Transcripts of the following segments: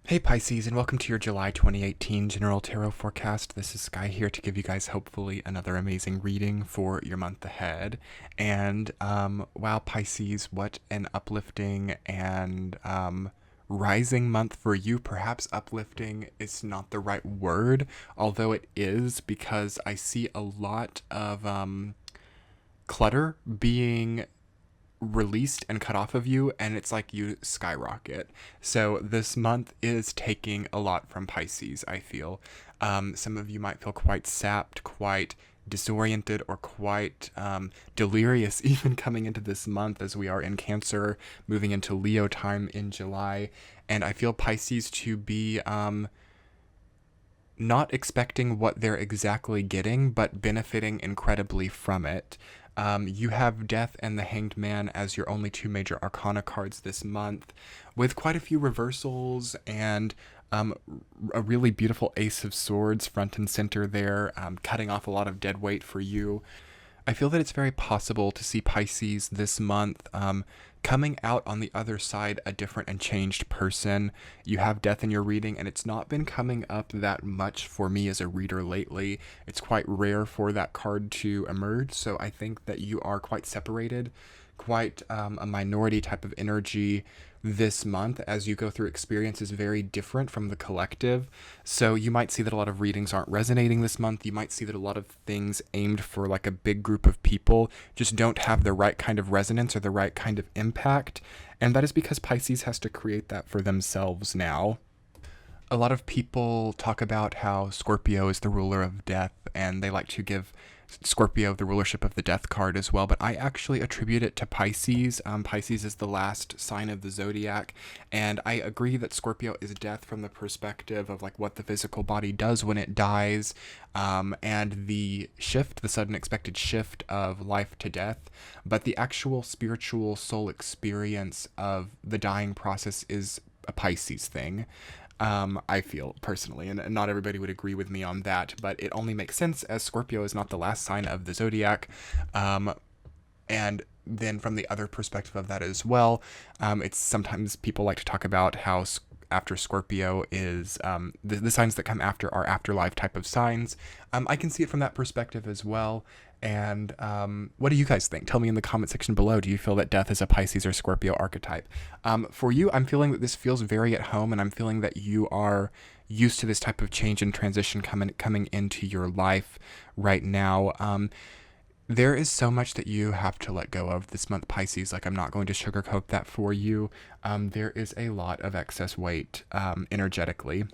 Hey Pisces, and welcome to your July 2018 General Tarot Forecast. This is Sky here to give you guys hopefully another amazing reading for your month ahead. And wow, Pisces, what an uplifting and rising month for you. Perhaps uplifting is not the right word, although it is, because I see a lot of clutter being released and cut off of you, and it's like you skyrocket. So this month is taking a lot from Pisces, I feel. Some of you might feel quite sapped, quite disoriented, or quite delirious even coming into this month, as we are in Cancer, moving into Leo time in July. And I feel Pisces to be not expecting what they're exactly getting, but benefiting incredibly from it. You have Death and the Hanged Man as your only two major arcana cards this month, with quite a few reversals and a really beautiful Ace of Swords front and center there, cutting off a lot of dead weight for you. I feel that it's very possible to see Pisces this month coming out on the other side a different and changed person. You have Death in your reading, and it's not been coming up that much for me as a reader lately. It's quite rare for that card to emerge, so I think that you are quite separated, quite a minority type of energy this month as you go through experiences very different from the collective. So you might see that a lot of readings aren't resonating this month. You might see that a lot of things aimed for like a big group of people just don't have the right kind of resonance or the right kind of impact. And that is because Pisces has to create that for themselves now. A lot of people talk about how Scorpio is the ruler of death, and they like to give Scorpio the rulership of the death card as well, but I actually attribute it to Pisces. Pisces is the last sign of the zodiac, and I agree that Scorpio is death from the perspective of like what the physical body does when it dies, and the shift, the sudden expected shift of life to death, but the actual spiritual soul experience of the dying process is a Pisces thing. I feel personally, and not everybody would agree with me on that, but it only makes sense as Scorpio is not the last sign of the zodiac. And then from the other perspective of that as well, it's sometimes people like to talk about how after Scorpio is the signs that come after are afterlife type of signs. I can see it from that perspective as well. And what do you guys think? Tell me in the comment section below. Do you feel that death is a Pisces or Scorpio archetype? For you, I'm feeling that this feels very at home, and I'm feeling that you are used to this type of change and transition coming into your life right now. There is so much that you have to let go of this month, Pisces. Like, I'm not going to sugarcoat that for you. There is a lot of excess weight energetically.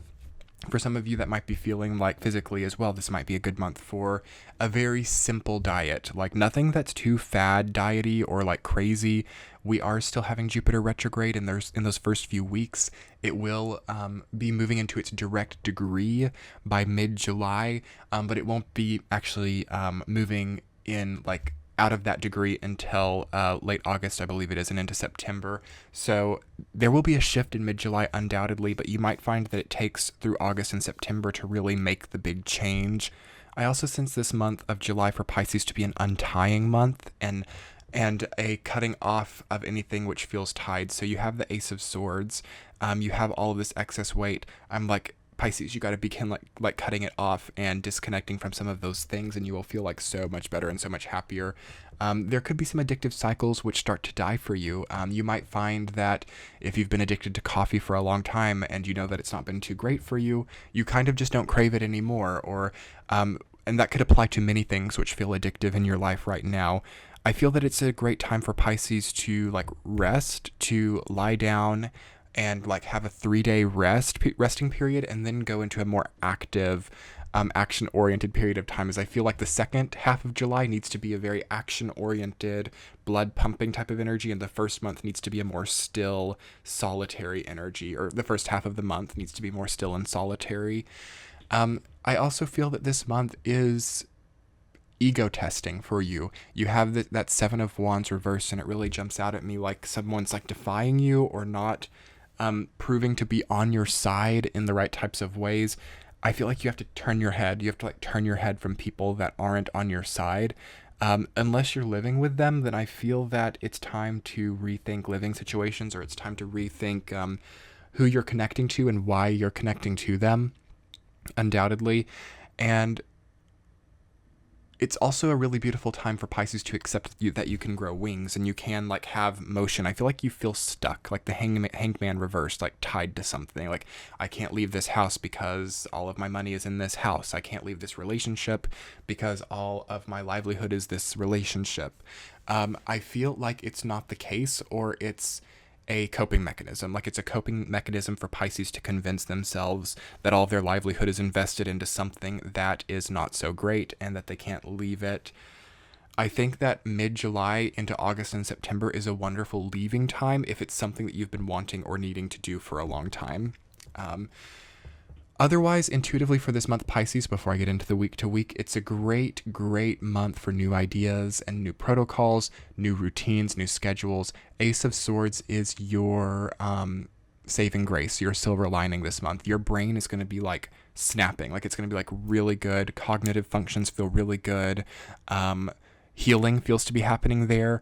For some of you that might be feeling like physically as well, this might be a good month for a very simple diet. Like nothing that's too fad diety or like crazy. We are still having Jupiter retrograde, and there's in those first few weeks, it will be moving into its direct degree by mid-July, but it won't be actually moving in like out of that degree until late August, I believe it is, and into September. So there will be a shift in mid-July undoubtedly, but you might find that it takes through August and September to really make the big change. I also sense this month of July for Pisces to be an untying month and a cutting off of anything which feels tied. So you have the Ace of Swords, you have all of this excess weight. I'm like, Pisces, you got to begin like cutting it off and disconnecting from some of those things, and you will feel like so much better and so much happier. There could be some addictive cycles which start to die for you. You might find that if you've been addicted to coffee for a long time and you know that it's not been too great for you, you kind of just don't crave it anymore. Or and that could apply to many things which feel addictive in your life right now. I feel that it's a great time for Pisces to like rest, to lie down and like have a 3-day resting period, and then go into a more active action oriented period of time, as I feel like the second half of July needs to be a very action oriented, blood pumping type of energy, and the first month needs to be a more still, solitary energy, or the first half of the month needs to be more still and solitary. I also feel that this month is ego testing for you. You have that Seven of Wands reversed, and it really jumps out at me like someone's like defying you or not proving to be on your side in the right types of ways. I feel like you have to turn your head. You have to like turn your head from people that aren't on your side. Unless you're living with them, then I feel that it's time to rethink living situations, or it's time to rethink who you're connecting to and why you're connecting to them, undoubtedly. And it's also a really beautiful time for Pisces to accept that you can grow wings and you can like have motion. I feel like you feel stuck, like the hanged man reversed, like tied to something. Like, I can't leave this house because all of my money is in this house. I can't leave this relationship because all of my livelihood is this relationship. I feel like it's not the case, or it's a coping mechanism. Like, it's a coping mechanism for Pisces to convince themselves that all of their livelihood is invested into something that is not so great and that they can't leave it. I think that mid-July into August and September is a wonderful leaving time if it's something that you've been wanting or needing to do for a long time. Otherwise, intuitively for this month, Pisces, before I get into the week to week, it's a great, great month for new ideas and new protocols, new routines, new schedules. Ace of Swords is your saving grace, your silver lining this month. Your brain is going to be like snapping, like it's going to be like really good. Cognitive functions feel really good. Healing feels to be happening there,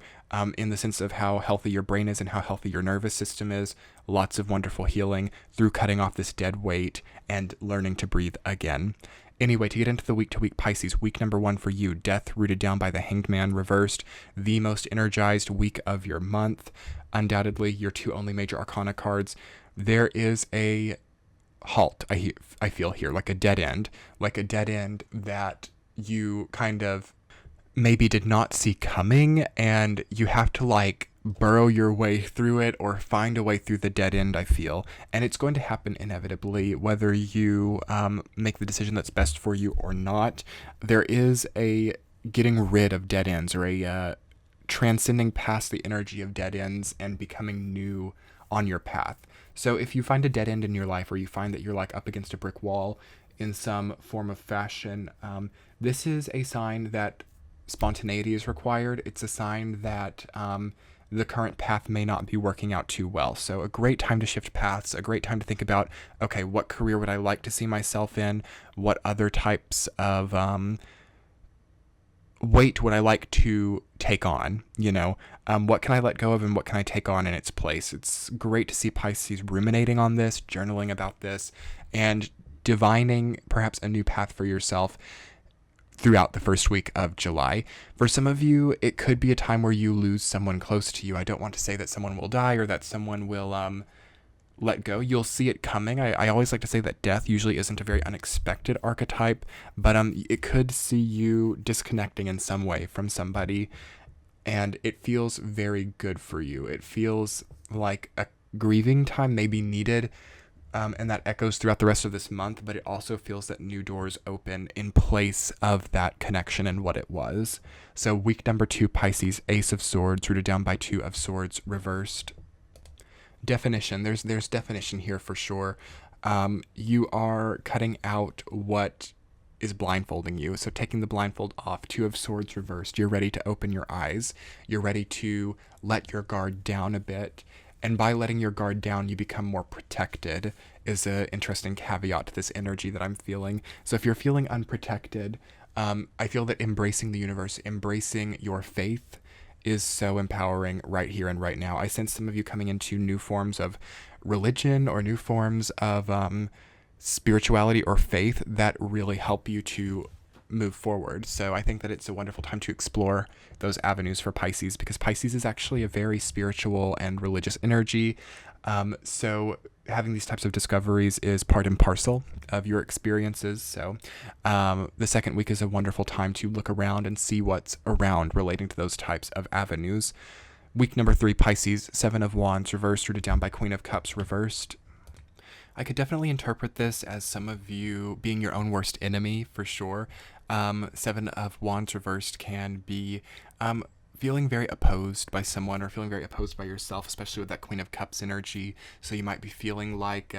in the sense of how healthy your brain is and how healthy your nervous system is. Lots of wonderful healing through cutting off this dead weight and learning to breathe again. Anyway, to get into the week-to-week Pisces, week number 1 for you, Death rooted down by the Hanged Man reversed, the most energized week of your month. Undoubtedly, your 2 only major arcana cards. There is a halt, I feel here, like a dead end that you kind of maybe did not see coming, and you have to like burrow your way through it or find a way through the dead end, I feel. And it's going to happen inevitably, whether you make the decision that's best for you or not. There is a getting rid of dead ends, or a transcending past the energy of dead ends and becoming new on your path. So if you find a dead end in your life, or you find that you're like up against a brick wall in some form of fashion, this is a sign that spontaneity is required. It's a sign that the current path may not be working out too well. So a great time to shift paths, a great time to think about, okay, what career would I like to see myself in? What other types of weight would I like to take on? What can I let go of and what can I take on in its place? It's great to see Pisces ruminating on this, journaling about this, and divining perhaps a new path for yourself throughout the first week of July. For some of you, it could be a time where you lose someone close to you. I don't want to say that someone will die or that someone will let go. You'll see it coming. I always like to say that death usually isn't a very unexpected archetype, but it could see you disconnecting in some way from somebody, and it feels very good for you. It feels like a grieving time may be needed, and that echoes throughout the rest of this month, but it also feels that new doors open in place of that connection and what it was. So week number 2, Pisces, Ace of Swords, rooted down by 2 of Swords, reversed. Definition. There's definition here for sure. You are cutting out what is blindfolding you. So taking the blindfold off, 2 of Swords reversed. You're ready to open your eyes. You're ready to let your guard down a bit. And by letting your guard down, you become more protected, is an interesting caveat to this energy that I'm feeling. So if you're feeling unprotected, I feel that embracing the universe, embracing your faith, is so empowering right here and right now. I sense some of you coming into new forms of religion or new forms of spirituality or faith that really help you to move forward. So I think that it's a wonderful time to explore those avenues for Pisces, because Pisces is actually a very spiritual and religious energy. So having these types of discoveries is part and parcel of your experiences. So the second week is a wonderful time to look around and see what's around relating to those types of avenues. Week number 3, Pisces, 7 of Wands reversed, rooted down by Queen of Cups reversed. I could definitely interpret this as some of you being your own worst enemy, for sure. 7 of Wands reversed can be feeling very opposed by someone, or feeling very opposed by yourself, especially with that Queen of Cups energy. So you might be feeling like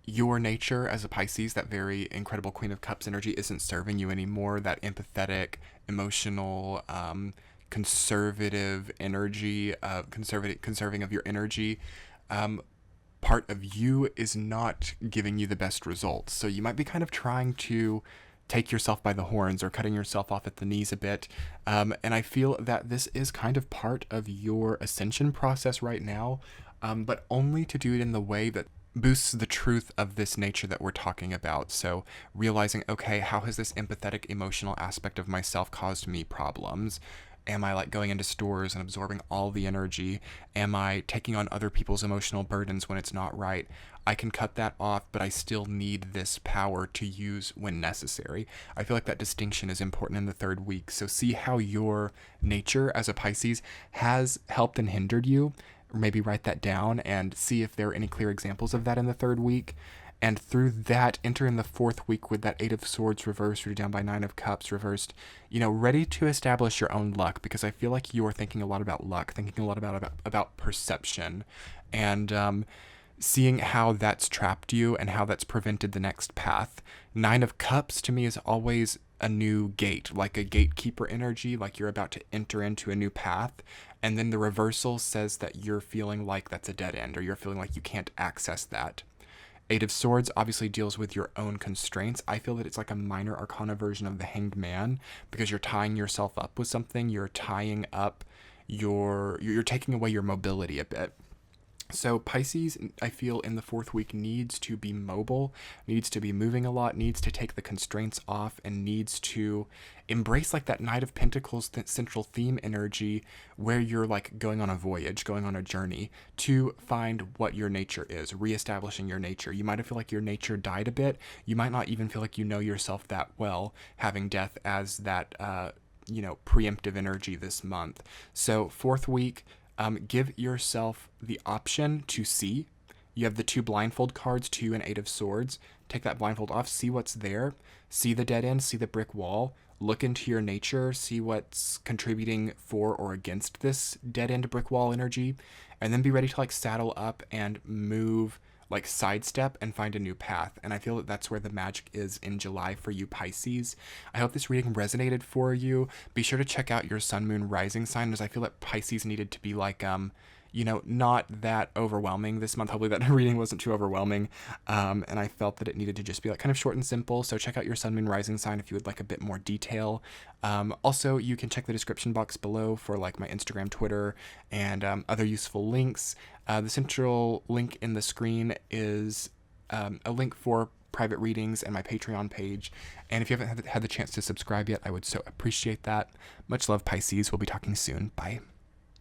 your nature as a Pisces, that very incredible Queen of Cups energy, isn't serving you anymore. That empathetic, emotional, conservative energy, conserving of your energy, part of you is not giving you the best results. So you might be kind of trying to take yourself by the horns, or cutting yourself off at the knees a bit. And I feel that this is kind of part of your ascension process right now. but only to do it in the way that boosts the truth of this nature that we're talking about. So realizing, okay, how has this empathetic emotional aspect of myself caused me problems? Am I like going into stores and absorbing all the energy? Am I taking on other people's emotional burdens when it's not right? I can cut that off, but I still need this power to use when necessary. I feel like that distinction is important in the third week. So see how your nature as a Pisces has helped and hindered you. Maybe write that down and see if there are any clear examples of that in the third week. And through that, enter in the fourth week with that Eight of Swords reversed, or down by Nine of Cups reversed, ready to establish your own luck, because I feel like you're thinking a lot about luck, thinking a lot about perception, and seeing how that's trapped you and how that's prevented the next path. Nine of Cups to me is always a new gate, like a gatekeeper energy, like you're about to enter into a new path. And then the reversal says that you're feeling like that's a dead end, or you're feeling like you can't access that. Eight of Swords obviously deals with your own constraints. I feel that it's like a minor arcana version of the Hanged Man, because you're tying yourself up with something. You're tying up you're taking away your mobility a bit. So Pisces, I feel in the fourth week, needs to be mobile, needs to be moving a lot, needs to take the constraints off, and needs to embrace like that Knight of Pentacles central theme energy, where you're like going on a voyage, going on a journey to find what your nature is, reestablishing your nature. You might feel like your nature died a bit. You might not even feel like you know yourself that well, having death as that preemptive energy this month. So fourth week, give yourself the option to see. You have the two blindfold cards, 2 and 8 of Swords. Take that blindfold off, see what's there, see the dead end, see the brick wall, look into your nature, see what's contributing for or against this dead end brick wall energy, and then be ready to like saddle up and move, like sidestep and find a new path. And I feel that that's where the magic is in July for you Pisces. I hope this reading resonated for you. Be sure to check out your sun, moon, rising sign, as I feel that Pisces needed to be like not that overwhelming this month. Hopefully that reading wasn't too overwhelming. And I felt that it needed to just be like kind of short and simple. So check out your sun, moon, rising sign if you would like a bit more detail. Also, you can check the description box below for like my Instagram, Twitter, and other useful links. The central link in the screen is a link for private readings and my Patreon page. And if you haven't had the chance to subscribe yet, I would so appreciate that. Much love, Pisces. We'll be talking soon. Bye.